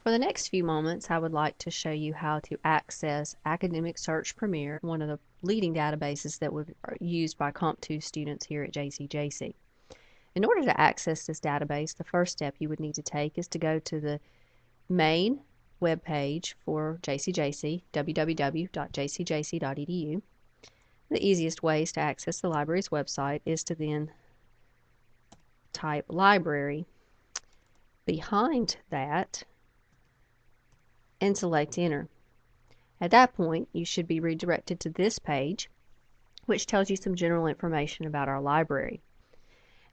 For the next few moments, I would like to show you how to access Academic Search Premier, one of the leading databases that are used by Comp2 students here at JCJC. In order to access this database, the first step you would need to take is to go to the main web page for JCJC, www.jcjc.edu. The easiest ways to access the library's website is to then type library behind that and select enter. At that point, you should be redirected to this page, which tells you some general information about our library.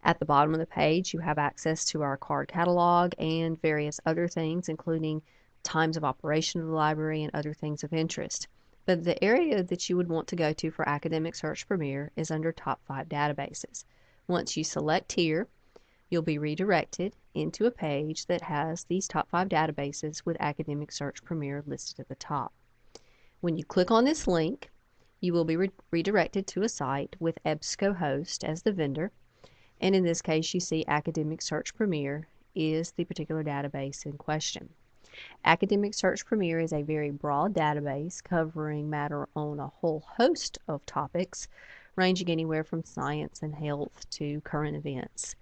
At the bottom of the page, you have access to our card catalog and various other things, including times of operation of the library and other things of interest. But the area that you would want to go to for Academic Search Premier is under Top 5 Databases. Once you select here, you'll be redirected into a page that has these top 5 databases with Academic Search Premier listed at the top. When you click on this link, you will be redirected to a site with EBSCOhost as the vendor, and in this case you see Academic Search Premier is the particular database in question. Academic Search Premier is a very broad database covering matter on a whole host of topics, ranging anywhere from science and health to current events.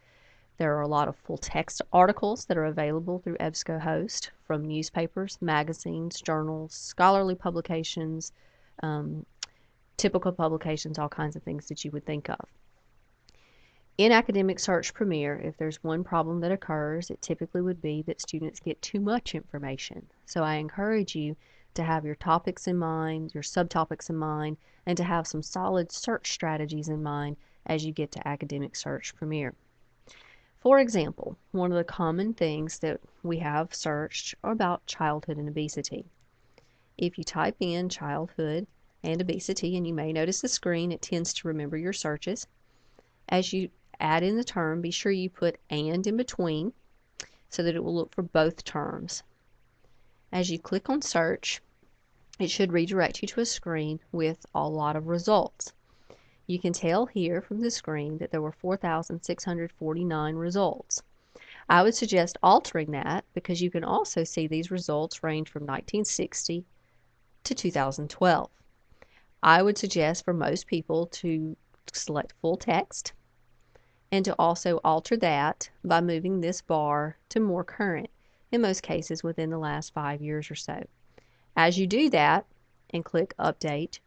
There are a lot of full-text articles that are available through EBSCOhost from newspapers, magazines, journals, scholarly publications, typical publications, all kinds of things that you would think of. In Academic Search Premier, if there's one problem that occurs, it typically would be that students get too much information. So I encourage you to have your topics in mind, your subtopics in mind, and to have some solid search strategies in mind as you get to Academic Search Premier. For example, one of the common things that we have searched are about childhood and obesity. If you type in childhood and obesity, and you may notice the screen, it tends to remember your searches. As you add in the term, be sure you put "and" in between so that it will look for both terms. As you click on search, it should redirect you to a screen with a lot of results. You can tell here from the screen that there were 4,649 results. I would suggest altering that because you can also see these results range from 1960 to 2012. I would suggest for most people to select full text and to also alter that by moving this bar to more current, in most cases within the last 5 years or so. As you do that and click update,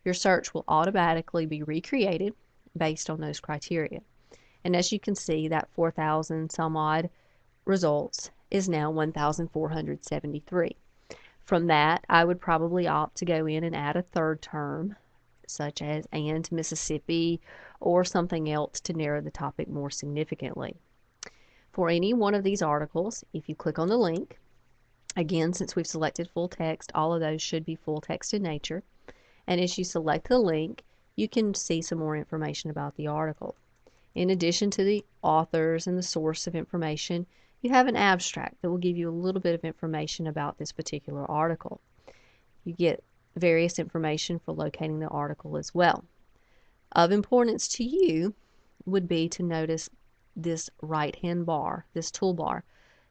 your search will automatically be recreated based on those criteria. And as you can see, that 4,000 some odd results is now 1,473. From that, I would probably opt to go in and add a third term, such as "and Mississippi," or something else to narrow the topic more significantly. For any one of these articles, if you click on the link, again, since we've selected full text, all of those should be full text in nature. And as you select the link, you can see some more information about the article. In addition to the authors and the source of information, you have an abstract that will give you a little bit of information about this particular article. You get various information for locating the article as well. Of importance to you would be to notice this right-hand bar, this toolbar.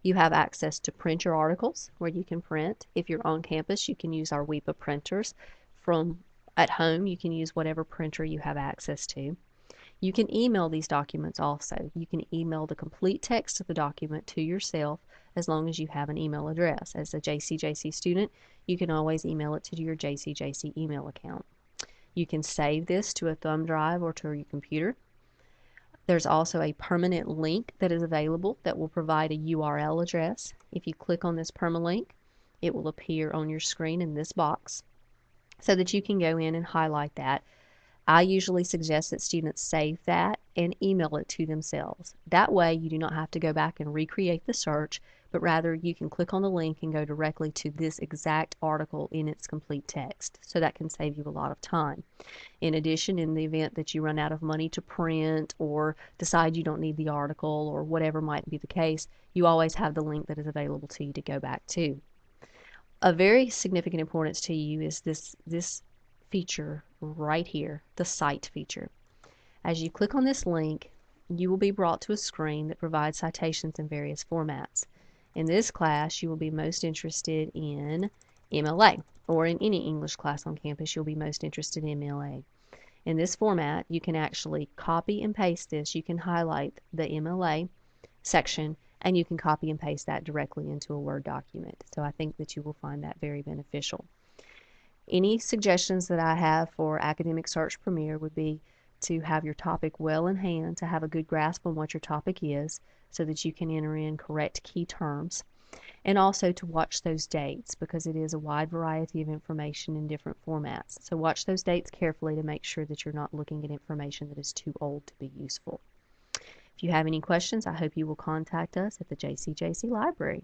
You have access to print your articles where you can print. If you're on campus, you can use our WEPA printers. From at home, you can use whatever printer you have access to. You can email these documents also. You can email the complete text of the document to yourself as long as you have an email address. As a JCJC student, you can always email it to your JCJC email account. You can save this to a thumb drive or to your computer. There's also a permanent link that is available that will provide a URL address. If you click on this permalink, it will appear on your screen in this box, so that you can go in and highlight that. I usually suggest that students save that and email it to themselves. That way you do not have to go back and recreate the search, but rather you can click on the link and go directly to this exact article in its complete text. So that can save you a lot of time. In addition, in the event that you run out of money to print or decide you don't need the article or whatever might be the case, you always have the link that is available to you to go back to. Of very significant importance to you is this feature right here, the Cite feature. As you click on this link, you will be brought to a screen that provides citations in various formats. In this class, you will be most interested in MLA, or in any English class on campus, you'll be most interested in MLA. In this format, you can actually copy and paste this. You can highlight the MLA section, and you can copy and paste that directly into a Word document. So I think that you will find that very beneficial. Any suggestions that I have for Academic Search Premier would be to have your topic well in hand, to have a good grasp on what your topic is so that you can enter in correct key terms, and also to watch those dates because it is a wide variety of information in different formats. So watch those dates carefully to make sure that you're not looking at information that is too old to be useful. If you have any questions, I hope you will contact us at the JCJC Library.